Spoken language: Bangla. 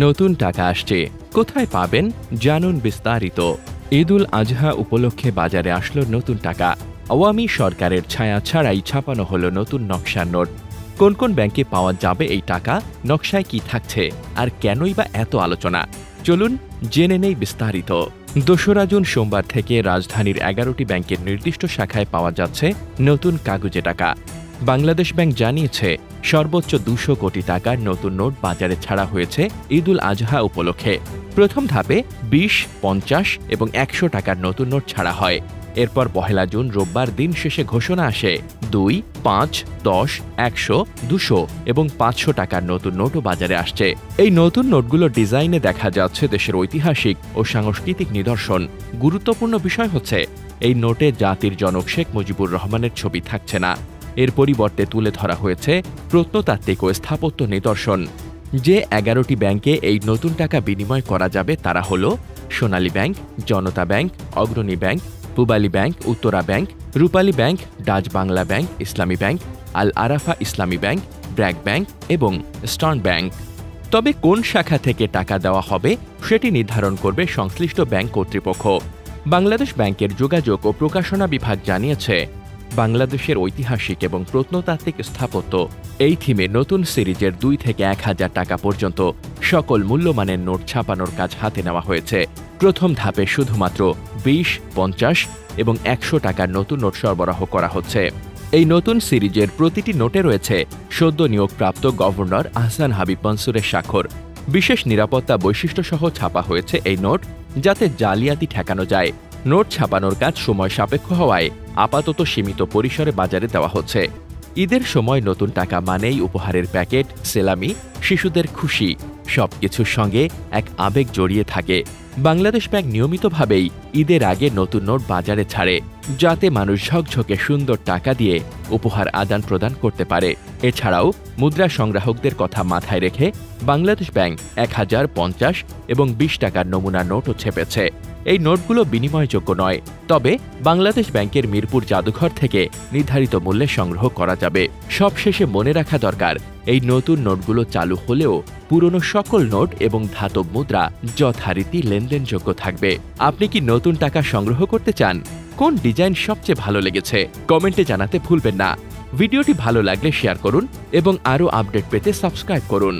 নতুন টাকা আসছে, কোথায় পাবেন জানুন বিস্তারিত। ঈদুল আজহা উপলক্ষে বাজারে আসলো নতুন টাকা। আওয়ামী সরকারের ছায়া ছাড়াই ছাপানো হলো নতুন নকশার নোট। কোন কোন ব্যাংকে পাওয়া যাবে এই টাকা, নকশায় কি থাকছে, আর কেনই বা এত আলোচনা, চলুন জেনে নেই বিস্তারিত। ২রা জুন সোমবার থেকে রাজধানীর ১১টি ব্যাংকের নির্দিষ্ট শাখায় পাওয়া যাচ্ছে নতুন কাগুজে টাকা। বাংলাদেশ ব্যাংক জানিয়েছে, সর্বোচ্চ ২০০ কোটি টাকার নতুন নোট বাজারে ছাড়া হয়েছে ঈদুল আজহা উপলক্ষে। প্রথম ধাপে ২০, ৫০ এবং ১০০ টাকার নতুন নোট ছাড়া হয়। এরপর ১লা জুন রোববার দিন শেষে ঘোষণা আসে ২, ৫, ১০, ১০০, ২০০ এবং ৫০০ টাকার নতুন নোটও বাজারে আসছে। এই নতুন নোটগুলোর ডিজাইনে দেখা যাচ্ছে দেশের ঐতিহাসিক ও সাংস্কৃতিক নিদর্শন। গুরুত্বপূর্ণ বিষয় হচ্ছে, এই নোটে জাতির জনক শেখ মুজিবুর রহমানের ছবি থাকছে না। এর পরিবর্তে তুলে ধরা হয়েছে প্রত্নতাত্ত্বিক ও স্থাপত্য নিদর্শন। যে ১১টি ব্যাংকে এই নতুন টাকা বিনিময় করা যাবে তারা হল Sonali bank, Janata bank, Agrani bank, Pubali bank, Uttara bank, Rupali bank, Dutch Bangla bank, Islami bank, Al Arafah Islami bank, BRAC bank এবং স্টার্ন ব্যাংক। তবে কোন শাখা থেকে টাকা দেওয়া হবে সেটি নির্ধারণ করবে সংশ্লিষ্ট ব্যাংক কর্তৃপক্ষ। বাংলাদেশ ব্যাংকের যোগাযোগ ও প্রকাশনা বিভাগ জানিয়েছে, বাংলাদেশের ঐতিহাসিক এবং প্রত্নতাত্ত্বিক স্থাপত্য এই থিমে নতুন সিরিজের ২ থেকে ১,০০০ টাকা পর্যন্ত সকল মূল্যমানের নোট ছাপানোর কাজ হাতে নেওয়া হয়েছে। প্রথম ধাপে শুধুমাত্র ২০, ৫০ এবং ১০০ টাকার নতুন নোট সরবরাহ করা হচ্ছে। এই নতুন সিরিজের প্রতিটি নোটে রয়েছে সদ্য নিয়োগপ্রাপ্ত গভর্নর আহসান হাবিব মনসুরের স্বাক্ষর। বিশেষ নিরাপত্তা বৈশিষ্ট্যসহ ছাপা হয়েছে এই নোট, যাতে জালিয়াতি ঠেকানো যায়। নোট ছাপানোর কাজ সময় সাপেক্ষ হওয়ায় আপাতত সীমিত পরিসরে বাজারে দেওয়া হচ্ছে। ঈদের সময় নতুন টাকা মানেই উপহারের প্যাকেট, সেলামি, শিশুদের খুশি, সবকিছুর সঙ্গে এক আবেগ জড়িয়ে থাকে। বাংলাদেশ ব্যাংক নিয়মিতভাবেই ঈদের আগে নতুন নোট বাজারে ছাড়ে, যাতে মানুষ ঝকঝকে সুন্দর টাকা দিয়ে উপহার আদান প্রদান করতে পারে। এছাড়াও মুদ্রা সংগ্রাহকদের কথা মাথায় রেখে বাংলাদেশ ব্যাংক ১,০০০, ৫০ এবং ২০ টাকার নমুনা নোটও ছেপেছে। এই নোটগুলো বিনিময়যোগ্য নয়, তবে বাংলাদেশ ব্যাংকের মিরপুর জাদুঘর থেকে নির্ধারিত মূল্যে সংগ্রহ করা যাবে। সবশেষে মনে রাখা দরকার, এই নতুন নোটগুলো চালু হলেও পুরনো সকল নোট এবং ধাতব মুদ্রা যথারীতি লেনদেনযোগ্য থাকবে। আপনি কি নতুন টাকা সংগ্রহ করতে চান? কোন ডিজাইন সবচেয়ে ভালো লেগেছে কমেন্টে জানাতে ভুলবেন না। ভিডিওটি ভালো লাগলে শেয়ার করুন এবং আরও আপডেট পেতে সাবস্ক্রাইব করুন।